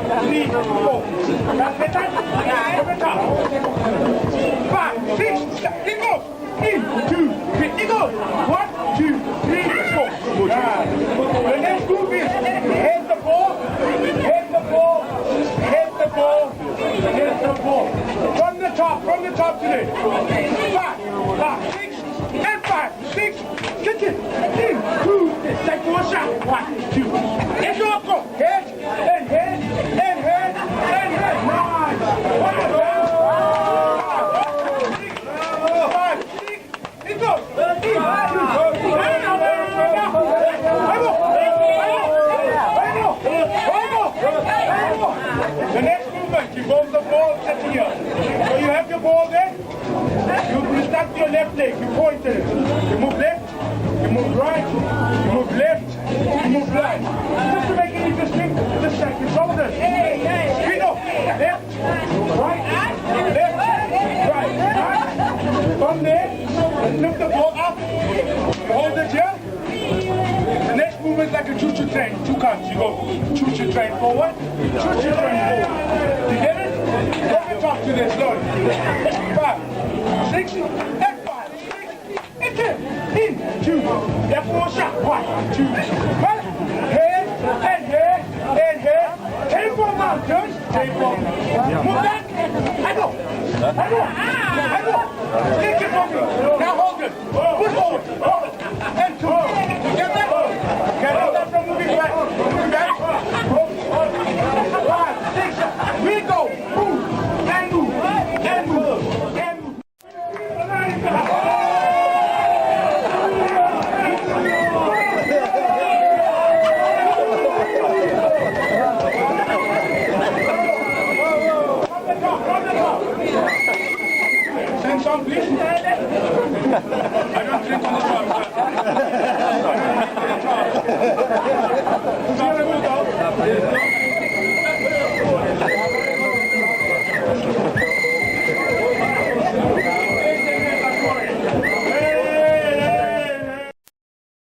3, 4. That's better. That's better. 5, 6, it goes. In, 2, 3, it goes. 1, 2, 3, let's go. Good. The next group is head the ball, head the ball, head the ball, head the ball. From the top today. 5, 6, and 5, 6, kick it. In, 2, take 4 shot. 1, 2. Let's go. Head, and head, and head, and head. Nice. 5, 6, it goes. The next movement, you move the ball set here. So you have your ball there. You start with your left leg, you point it. You move left, you move right, you move left, you move right. Just to make it interesting, just like your shoulders. Speed up. Left, right, left, right. From there, lift the ball up. You hold it here. The next movement is like a choo-choo train. 2 counts. You go choo-choo train forward, choo-choo train forward. You get it? Let me talk to this slowly. 5, 6, and 5, 6, and 10. In, 2, left 4 shot. 1, 2, 1.